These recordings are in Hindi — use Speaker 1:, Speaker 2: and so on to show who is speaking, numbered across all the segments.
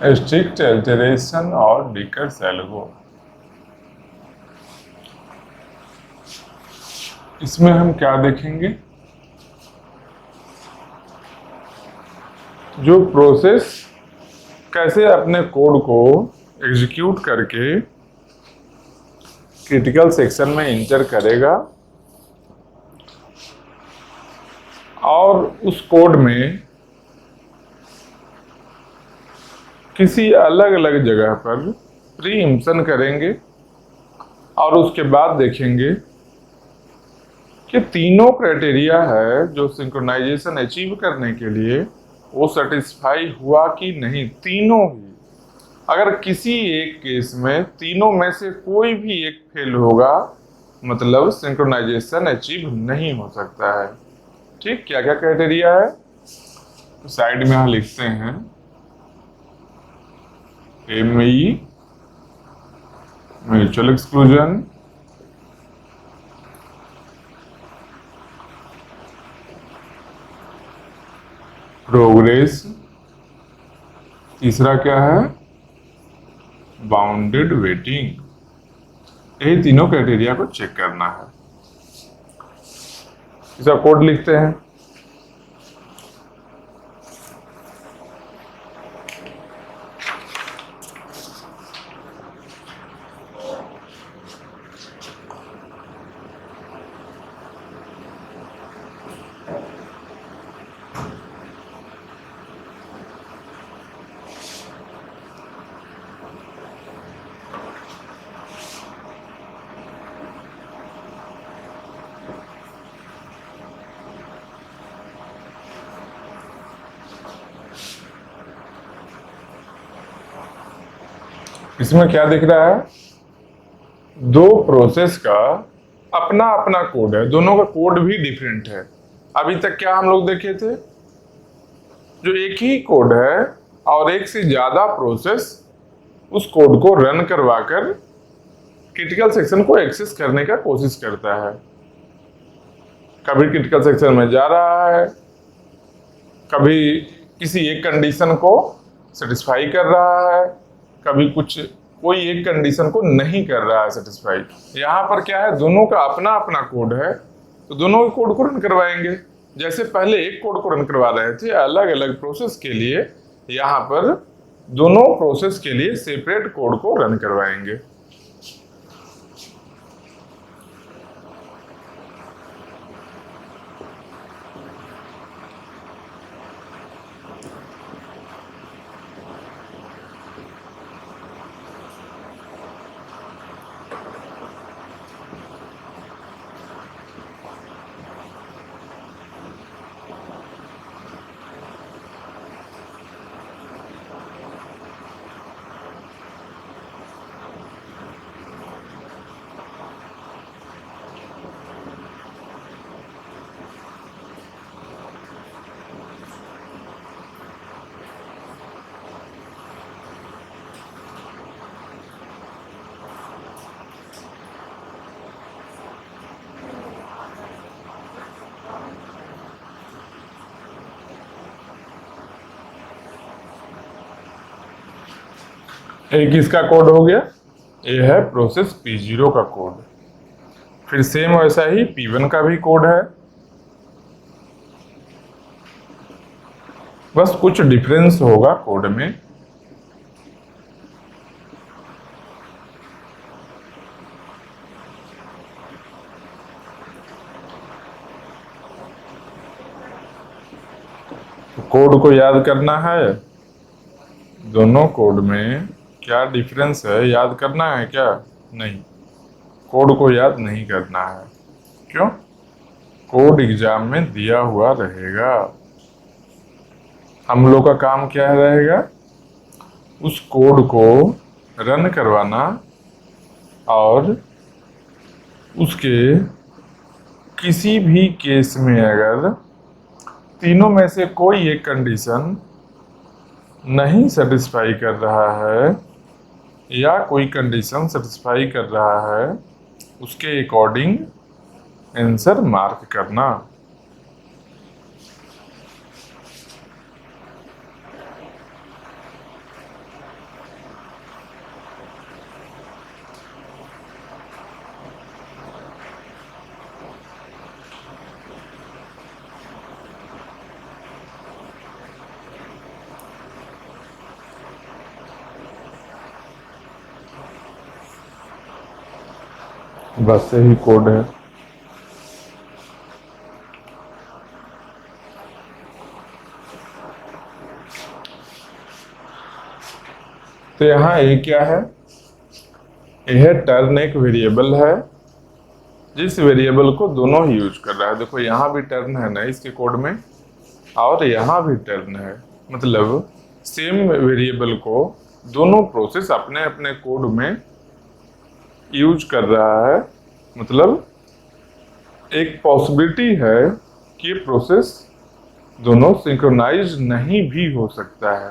Speaker 1: स्ट्रिक्ट अल्टरेशन और डिकर्स एल्गो। इसमें हम क्या देखेंगे, जो प्रोसेस कैसे अपने कोड को एग्जीक्यूट करके क्रिटिकल सेक्शन में इंटर करेगा और उस कोड में किसी अलग अलग जगह पर प्रीइम्प्शन करेंगे और उसके बाद देखेंगे कि तीनों क्राइटेरिया है जो सिंक्रोनाइजेशन अचीव करने के लिए वो सेटिस्फाई हुआ कि नहीं। तीनों ही, अगर किसी एक केस में तीनों में से कोई भी एक फेल होगा मतलब सिंक्रोनाइजेशन अचीव नहीं हो सकता है। ठीक, क्या क्या क्राइटेरिया है तो साइड में यहां लिखते हैं। ME म्यूचुअल एक्सक्लूजन, प्रोग्रेस, तीसरा क्या है बाउंडेड वेटिंग। यही तीनों क्राइटेरिया को चेक करना है। इसका कोड लिखते हैं। इसमें क्या दिख रहा है, दो प्रोसेस का अपना अपना कोड है, दोनों का कोड भी डिफरेंट है। अभी तक क्या हम लोग देखे थे, जो एक ही कोड है और एक से ज्यादा प्रोसेस उस कोड को रन करवाकर क्रिटिकल सेक्शन को एक्सेस करने का कोशिश करता है। कभी क्रिटिकल सेक्शन में जा रहा है, कभी किसी एक कंडीशन को सेटिस्फाई कर रहा है, कभी कोई एक कंडीशन को नहीं कर रहा है सेटिस्फाई। यहाँ पर क्या है, दोनों का अपना अपना कोड है तो दोनों के कोड को रन करवाएंगे। जैसे पहले एक कोड को रन करवा रहे थे अलग अलग प्रोसेस के लिए, यहाँ पर दोनों प्रोसेस के लिए सेपरेट कोड को रन करवाएंगे। एक इसका कोड हो गया, ये है प्रोसेस P0 का कोड। फिर सेम वैसा ही P1 का भी कोड है, बस कुछ डिफरेंस होगा कोड में। तो कोड को याद करना है, दोनों कोड में क्या डिफरेंस है याद करना है क्या? नहीं, कोड को याद नहीं करना है। क्यों? कोड एग्जाम में दिया हुआ रहेगा। हम लोग का काम क्या रहेगा, उस कोड को रन करवाना और उसके किसी भी केस में अगर तीनों में से कोई एक कंडीशन नहीं सेटिस्फाई कर रहा है या कोई कंडीशन सेटिस्फाई कर रहा है, उसके अकॉर्डिंग आंसर मार्क करना। बस यही कोड है। तो यहाँ ये क्या है? यह टर्न एक वेरिएबल है जिस वेरिएबल को दोनों ही यूज कर रहा है। देखो यहाँ भी टर्न है ना इसके कोड में, और यहाँ भी टर्न है। मतलब सेम वेरिएबल को दोनों प्रोसेस अपने अपने कोड में यूज कर रहा है। मतलब एक पॉसिबिलिटी है कि प्रोसेस दोनों सिंक्रोनाइज नहीं भी हो सकता है,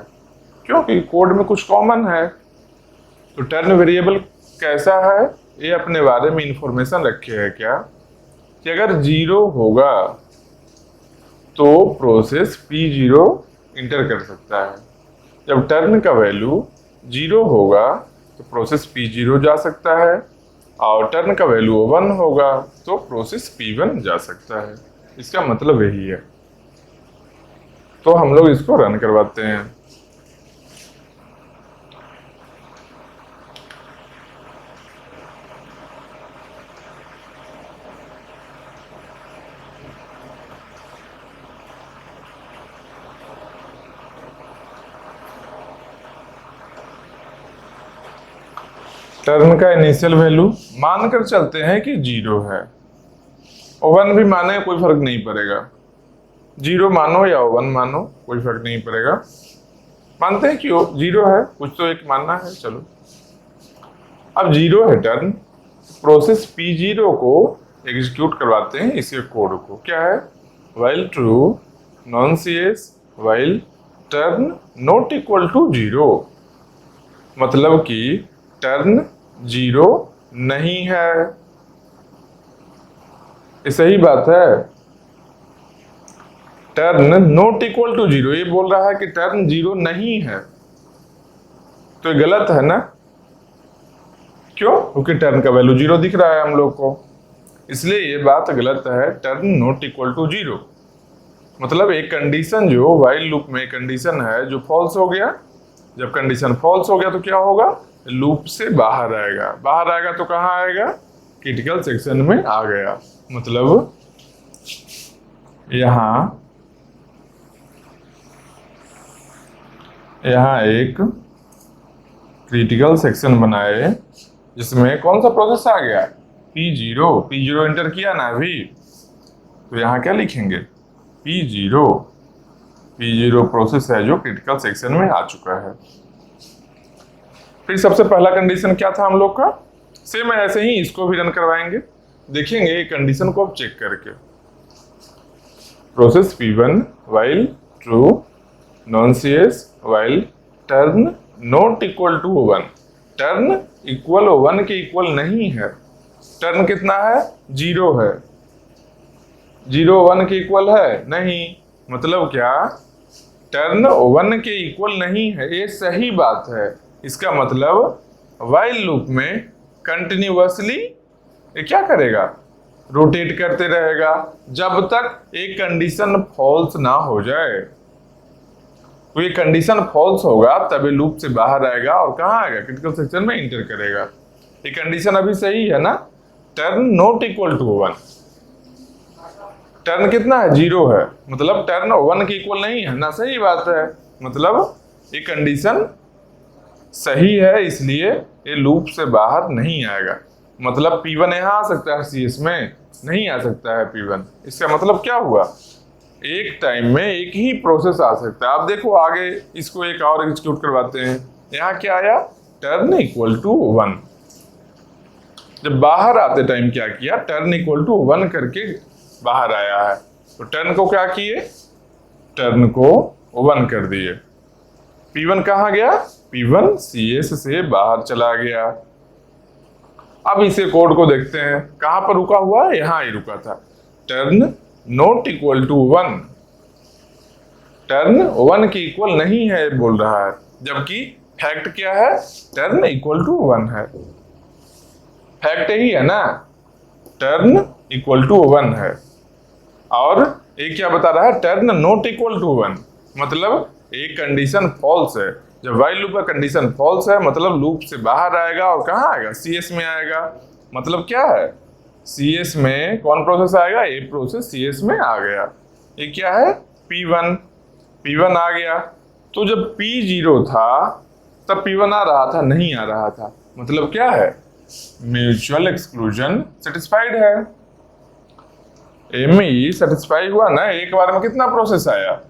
Speaker 1: क्योंकि कोड में कुछ कॉमन है। तो टर्न वेरिएबल कैसा है, ये अपने बारे में इंफॉर्मेशन रखे है क्या कि अगर 0 होगा तो प्रोसेस P0 इंटर कर सकता है। जब टर्न का वैल्यू 0 होगा तो प्रोसेस P0 जा सकता है, और टर्न का वैल्यू 1 होगा तो प्रोसेस P1 जा सकता है। इसका मतलब यही है। तो हम लोग इसको रन करवाते हैं। टर्न का इनिशियल वैल्यू मानकर चलते हैं कि 0 है। 1 भी माने कोई फर्क नहीं पड़ेगा, 0 मानो या 1 मानो कोई फर्क नहीं पड़ेगा। मानते हैं कि 0 है, कुछ तो एक मानना है। चलो, अब 0 है टर्न, प्रोसेस P0 को एग्जीक्यूट करवाते हैं इसके कोड को। क्या है? व्हाइल ट्रू नॉन-CS while turn not equal to 0। मतलब कि टर्न 0 नहीं है। ये सही बात है। टर्न नॉट इक्वल टू 0, ये बोल रहा है कि टर्न 0 नहीं है, तो ये गलत है ना? क्यों? क्योंकि टर्न का वैल्यू 0 दिख रहा है हम लोग को, इसलिए ये बात गलत है। टर्न नॉट इक्वल टू 0 मतलब एक कंडीशन जो व्हाइल लूप में कंडीशन है जो फॉल्स हो गया। जब कंडीशन फॉल्स हो गया तो क्या होगा? लूप से बाहर आएगा। बाहर आएगा तो कहाँ आएगा? क्रिटिकल सेक्शन में आ गया। मतलब यहाँ एक क्रिटिकल सेक्शन बनाए जिसमें कौन सा प्रोसेस आ गया? P0 एंटर किया ना अभी, तो यहाँ क्या लिखेंगे? P0 प्रोसेस है जो क्रिटिकल सेक्शन में आ चुका है। फिर सबसे पहला कंडीशन क्या था हम लोग का? सेम ऐसे ही इसको भी रन करवाएंगे, देखेंगे ये कंडीशन को अब चेक करके। प्रोसेस P1 व्हाइल ट्रू नॉन-CS while turn not equal to 1। Turn equal 1 के इक्वल नहीं है। टर्न कितना है? 0 है। 0 1 के इक्वल है नहीं। मतलब क्या? टर्न 1 के इक्वल नहीं है। ये सही बात है। इसका मतलब व्हाइल लूप में कंटिन्यूअसली ये क्या करेगा? रोटेट करते रहेगा जब तक एक कंडीशन फॉल्स ना हो जाए। तो ये कंडीशन फॉल्स होगा तब ये लूप से बाहर आएगा और कहाँ आएगा? क्रिटिकल सेक्शन में इंटर करेगा। ये कंडीशन अभी सही है ना? Turn not equal to 1। Turn कितना है? 0 है। मतलब टर्न 1 के इक्वल नहीं है ना? सही बात है। मतलब ये कंडीशन सही है, इसलिए ये लूप से बाहर नहीं आएगा। मतलब P1 यहाँ आ सकता है, CS में नहीं आ सकता है P1। इसका मतलब क्या हुआ? एक टाइम में एक ही प्रोसेस आ सकता है। अब देखो आगे इसको एक और एग्जीक्यूट करवाते हैं। यहाँ क्या आया? Turn equal to 1। जब बाहर आते टाइम क्या किया? टर्न इक्वल टू 1 करके बाहर आया है। तो टर्न को क्या किए? टर्न को 1 कर दिए। P1 कहाँ गया? P1 CS से बाहर चला गया। अब इसे कोड को देखते हैं, कहां पर रुका हुआ है, यहां ही रुका था। Turn not equal to 1, turn 1 के इक्वल नहीं है बोल रहा है, जबकि फैक्ट क्या है, टर्न इक्वल टू 1 है। फैक्ट यही है ना, टर्न इक्वल टू 1 है। और ये क्या बता रहा है, टर्न नॉट इक्वल टू 1, मतलब एक कंडीशन फॉल्स है। जब वाइल लूप का कंडीशन फॉल्स है मतलब लूप से बाहर आएगा और कहाँ आएगा, CS में आएगा। मतलब क्या है, CS में कौन प्रोसेस आएगा, ए प्रोसेस CS में आ गया। ये क्या है, P1 आ गया। तो जब P0 था तब P1 आ रहा था, नहीं आ रहा था, मतलब क्या है, म्यूचुअल एक्सक्लूजन सेटिस्फाइड है। ME सेटिस्फाई हुआ ना, एक बार में कितना प्रोसेस आया,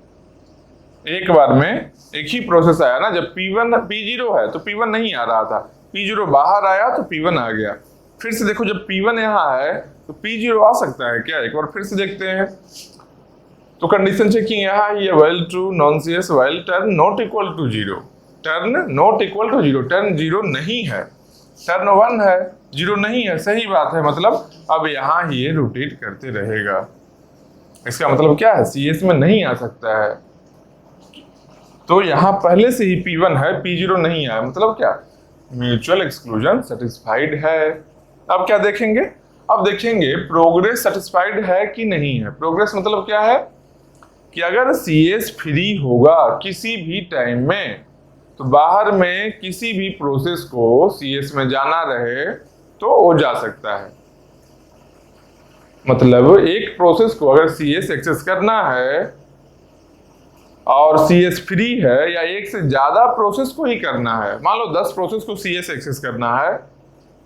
Speaker 1: एक बार में एक ही प्रोसेस आया ना। जब P0 है तो P1 नहीं आ रहा था, P0 बाहर आया तो P1 आ गया। फिर से देखो, जब P1 यहाँ है तो P0 आ सकता है क्या, एक बार फिर से देखते हैं। तो कंडीशन चेकिंग यहाँ ही है, while true non CS while turn not equal to 0, turn not equal to 0, turn 0 नहीं है, टर्न 1 है, 0 नहीं है, सही बात है। मतलब अब यहाँ ही ये रोटेट करते रहेगा। इसका मतलब क्या है, CS में नहीं आ सकता है। तो यहाँ पहले से ही P1 है, P0 नहीं आया, मतलब क्या, म्यूचुअल एक्सक्लूजन सेटिस्फाइड है। अब क्या देखेंगे, अब देखेंगे प्रोग्रेस सेटिस्फाइड है कि नहीं है। प्रोग्रेस मतलब क्या है कि अगर CS फ्री होगा किसी भी टाइम में तो बाहर में किसी भी प्रोसेस को CS में जाना रहे तो वो जा सकता है। मतलब एक प्रोसेस को अगर CS एक्सेस करना है और CS फ्री है, या एक से ज्यादा प्रोसेस को ही करना है, मान लो 10 प्रोसेस को CS एक्सेस करना है,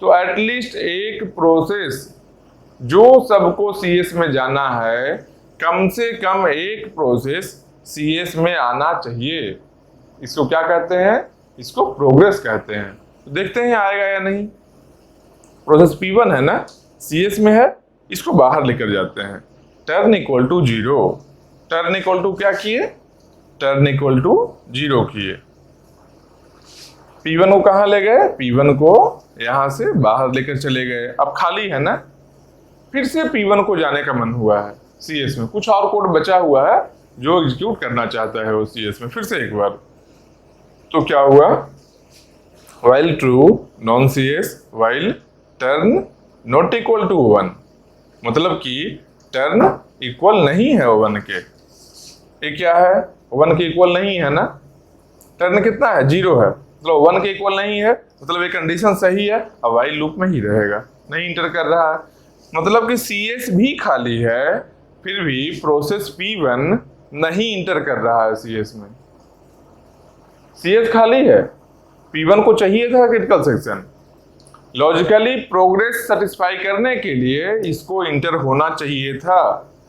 Speaker 1: तो एटलीस्ट एक प्रोसेस जो सबको CS में जाना है, कम से कम एक प्रोसेस CS में आना चाहिए। इसको क्या कहते हैं, इसको प्रोग्रेस कहते हैं। तो देखते हैं आएगा या नहीं। प्रोसेस P1 है ना, CS में है, इसको बाहर लेकर जाते हैं। Turn equal to 0, turn equal to क्या किए, टर्न इक्वल टू 0 किए। P1 को कहां ले गए, P1 को यहां से बाहर लेकर चले गए। अब खाली है ना, फिर से P1 को जाने का मन हुआ है CS में, कुछ और कोड बचा हुआ है जो एग्जीक्यूट करना चाहता है वो CS में, फिर से एक बार। तो क्या हुआ, while true non CS while turn not equal to 1, मतलब कि टर्न इक्वल नहीं है 1 के। ये क्या है, 1 के इक्वल नहीं है ना, टर्न कितना है, 0 है, मतलब 1 के इक्वल नहीं है, मतलब ये कंडीशन सही है। अब वाइल लूप में ही रहेगा, नहीं इंटर कर रहा है, मतलब कि CS भी खाली है, फिर भी प्रोसेस P1 नहीं इंटर कर रहा है CS में। CS खाली है, P1 को चाहिए था critical section. Logically progress satisfy करने के लिए इसको इंटर होना चाहिए था,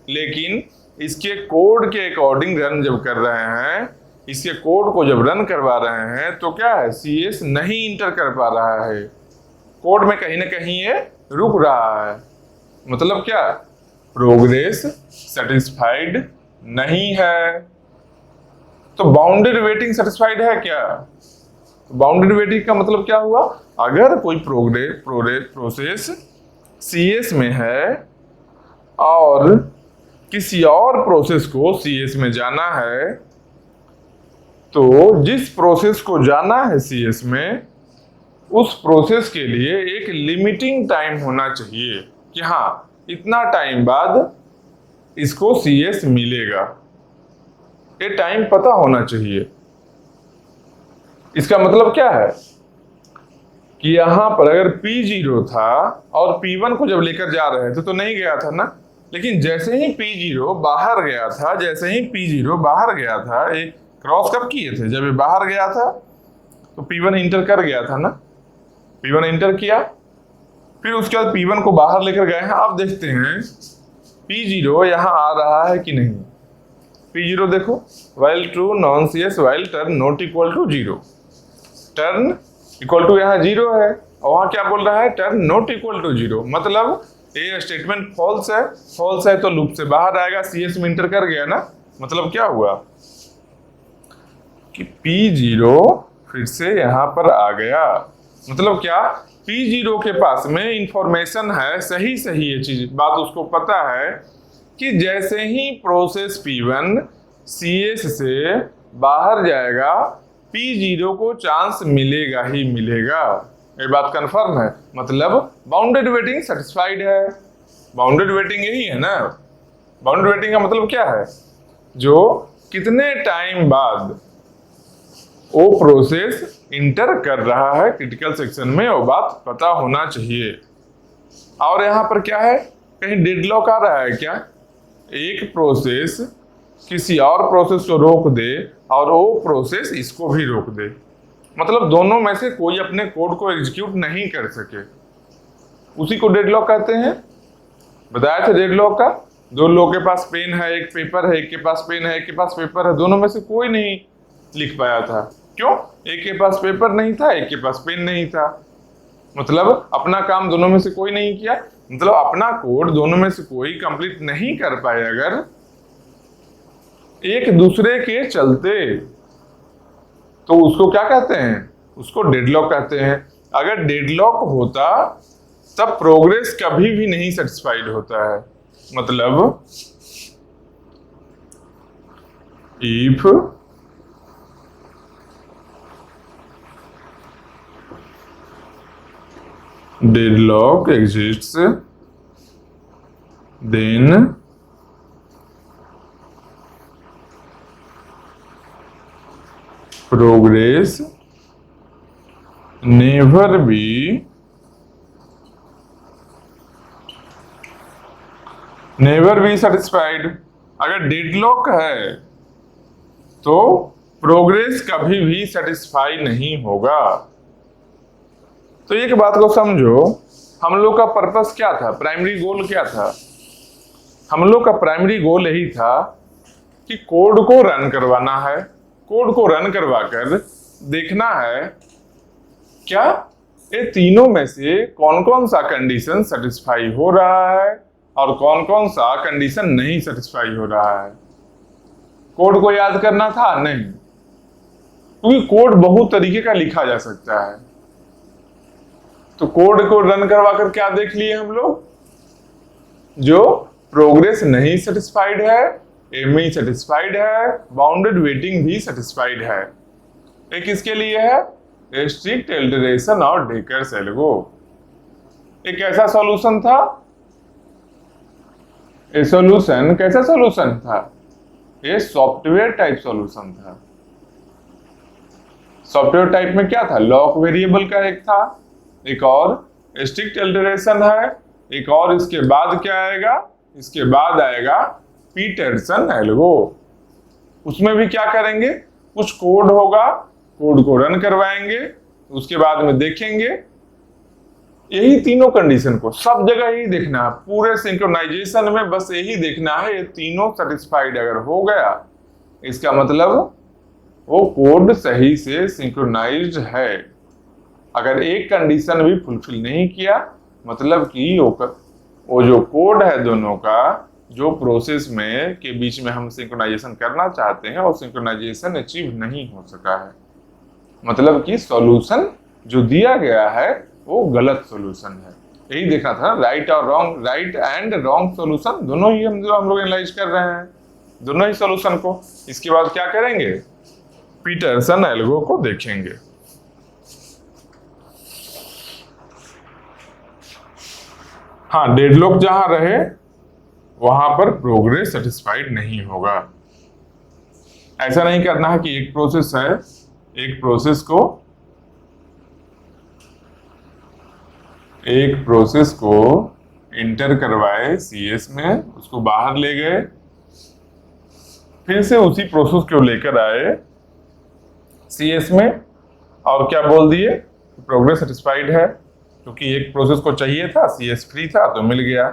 Speaker 1: लेकिन इसके कोड के अकॉर्डिंग रन जब कर रहे हैं, इसके कोड को जब रन करवा रहे हैं तो क्या है, CS नहीं इंटर कर पा रहा है, कोड में कहीं ना कहीं ये रुक रहा है। मतलब क्या, प्रोग्रेस सेटिस्फाइड नहीं है। तो बाउंडेड वेटिंग सेटिस्फाइड है क्या, बाउंडेड वेटिंग का मतलब क्या हुआ, अगर कोई प्रोसेस CS में है और किसी और प्रोसेस को CS में जाना है, तो जिस प्रोसेस को जाना है CS में उस प्रोसेस के लिए एक लिमिटिंग टाइम होना चाहिए कि हाँ इतना टाइम बाद इसको CS मिलेगा, ये टाइम पता होना चाहिए। इसका मतलब क्या है कि यहां पर अगर P0 था और P1 को जब लेकर जा रहे थे तो नहीं गया था ना, लेकिन जैसे ही P0 बाहर गया था, जैसे ही P0 बाहर गया था, एक क्रॉस कब किए थे, जब ये बाहर गया था तो P1 इंटर कर गया था ना, P1 इंटर किया, फिर उसके बाद P1 को बाहर लेकर गए हैं। अब देखते हैं P0 यहाँ आ रहा है कि नहीं। P0 देखो, while true non CS while turn not equal to 0, turn equal to यहाँ 0 है और वहां क्या बोल रहा है, टर्न नॉट इक्वल टू 0, मतलब ये स्टेटमेंट फॉल्स है। फॉल्स है तो लूप से बाहर आएगा, CS में इंटर कर गया ना, मतलब क्या हुआ कि P0 फिर से यहां पर आ गया। मतलब क्या, P0 के पास में इंफॉर्मेशन है, सही सही ये चीज बात उसको पता है कि जैसे ही प्रोसेस P1 CS से बाहर जाएगा P0 को चांस मिलेगा ही मिलेगा। ये बात कंफर्म है, मतलब बाउंडेड वेटिंग सेटिस्फाइड है। बाउंडेड वेटिंग यही है ना। बाउंडेड वेटिंग का मतलब क्या है, जो कितने टाइम बाद वो प्रोसेस इंटर कर रहा है क्रिटिकल सेक्शन में, वो बात पता होना चाहिए। और यहाँ पर क्या है, कहीं डेडलॉक आ रहा है क्या? एक प्रोसेस किसी और प्रोसेस को रोक दे और वो प्रोसेस इसको भी रोक दे, मतलब दोनों में से कोई अपने कोड को एग्जीक्यूट नहीं कर सके, उसी को डेडलॉक कहते हैं। बताया था डेडलॉक का, दो लोगों के पास पेन है, एक पेपर है, एक के पास पेन है, एक के पास पेपर है, दोनों में से कोई नहीं लिख पाया था। क्यों? एक के पास पेपर नहीं था, एक के पास पेन नहीं था, मतलब अपना काम दोनों में से कोई नहीं किया, मतलब अपना कोड दोनों में से कोई कंप्लीट नहीं कर पाए अगर एक दूसरे के चलते, तो उसको क्या कहते हैं? उसको डेडलॉक कहते हैं। अगर डेडलॉक होता तब प्रोग्रेस कभी भी नहीं सेटिस्फाइड होता है। मतलब if deadlock exists, then progress never be satisfied। अगर डेडलॉक है तो प्रोग्रेस कभी भी सेटिस्फाई नहीं होगा। तो एक बात को समझो, हम लोग का पर्पस क्या था, प्राइमरी गोल क्या था? हम लोग का प्राइमरी गोल यही था कि कोड को रन करवाना है, कोड को रन करवाकर देखना है क्या ये तीनों में से कौन कौन सा कंडीशन सेटिस्फाई हो रहा है और कौन कौन सा कंडीशन नहीं सेटिस्फाई हो रहा है। कोड को याद करना था? नहीं, क्योंकि कोड बहुत तरीके का लिखा जा सकता है। तो कोड को रन करवाकर क्या देख लिए हम लोग, जो प्रोग्रेस नहीं सेटिस्फाइड है, एमई सेटिस्फाइड है, बाउंडेड वेटिंग भी सेटिस्फाइड है। एक किसके लिए है? स्ट्रिक्ट इटरेशन और डेकर्स एल्गो। एक ऐसा सॉल्यूशन था, ये सॉल्यूशन कैसा सॉल्यूशन था? ये सॉफ्टवेयर टाइप सॉल्यूशन था। सॉफ्टवेयर टाइप में क्या था? लॉक वेरिएबल का एक था, एक और स्ट्रिक्ट इटरेशन है, एक और इसके बाद क्या आएगा? इसके बाद आएगा पीटरसन एल्गो। उसमें भी क्या करेंगे? कुछ कोड होगा, कोड को रन करवाएंगे, उसके बाद में देखेंगे। यही तीनों कंडीशन को सब जगह ही देखना है, पूरे सिंक्रोनाइजेशन में बस यही देखना है, ये तीनों सेटिस्फाइड अगर हो गया इसका मतलब वो कोड सही से सिंक्रोनाइज्ड है। अगर एक कंडीशन भी फुलफिल नहीं किया, मतलब कि वो जो कोड है दोनों का, जो प्रोसेस में के बीच में हम सिंक्रोनाइजेशन करना चाहते हैं, और सिंक्रोनाइजेशन अचीव नहीं हो सका है, मतलब कि सॉल्यूशन जो दिया गया है वो गलत सॉल्यूशन है। यही देखा था, राइट और wrong, right and wrong solution दोनों ही हम लोग एनालाइज कर रहे हैं, दोनों ही सॉल्यूशन को। इसके बाद क्या करेंगे? पीटरसन एल्गो को देखेंगे। हाँ, डेडलॉक जहां रहे वहां पर प्रोग्रेस सेटिस्फाइड नहीं होगा। ऐसा नहीं करना है कि एक प्रोसेस है, एक प्रोसेस को इंटर करवाए सीएस में, उसको बाहर ले गए, फिर से उसी प्रोसेस को लेकर आए सीएस में और क्या बोल दिए? प्रोग्रेस सेटिस्फाइड है, क्योंकि एक प्रोसेस को चाहिए था, सीएस फ्री था तो मिल गया।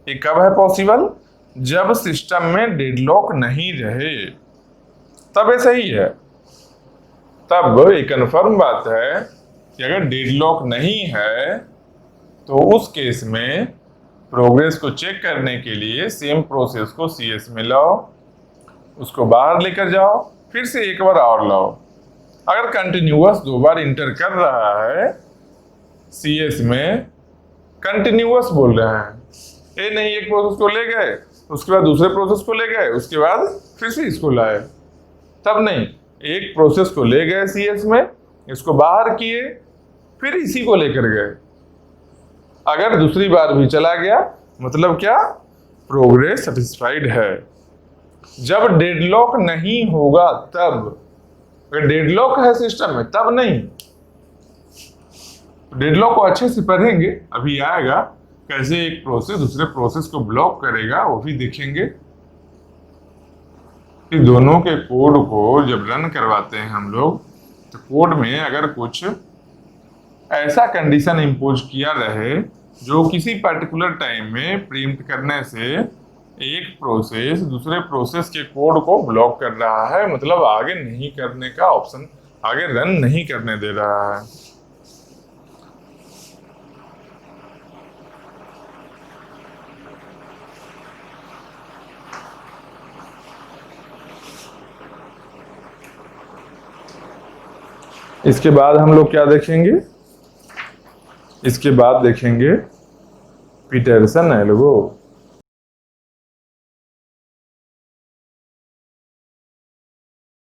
Speaker 1: ये कब है पॉसिबल? जब सिस्टम में डेडलॉक नहीं रहे, तब ऐसा ही है। तब एक कन्फर्म बात है कि अगर डेडलॉक नहीं है तो उस केस में प्रोग्रेस को चेक करने के लिए सेम प्रोसेस को सीएस में लाओ, उसको बाहर लेकर जाओ, फिर से एक बार और लाओ। अगर कंटिन्यूअस 2 बार इंटर कर रहा है CS में कंटिन्यूअस बोल रहे हैं। ये नहीं एक प्रोसेस को ले गए, उसके बाद दूसरे प्रोसेस को ले गए, उसके बाद फिर से इसको लाए, तब नहीं। एक प्रोसेस को ले गए CS में, इसको बाहर किए, फिर इसी को लेकर गए। अगर दूसरी बार भी चला गया मतलब क्या, प्रोग्रेस सेटिस्फाइड है। जब डेडलॉक नहीं होगा तब, अगर डेडलॉक है सिस्टम में तब नहीं। डेडलॉक को अच्छे से पढ़ेंगे, अभी आएगा कैसे एक प्रोसेस दूसरे प्रोसेस को ब्लॉक करेगा, वो भी देखेंगे कि दोनों के कोड को जब रन करवाते हैं हम लोग, तो कोड में अगर कुछ ऐसा कंडीशन इंपोज किया रहे जो किसी पर्टिकुलर टाइम में प्रीम्प्ट करने से एक प्रोसेस दूसरे प्रोसेस के कोड को ब्लॉक कर रहा है, मतलब आगे नहीं करने का ऑप्शन, आगे रन नहीं करने दे रहा है। इसके बाद हम लोग क्या देखेंगे, इसके बाद देखेंगे पीटरसन एल्गो।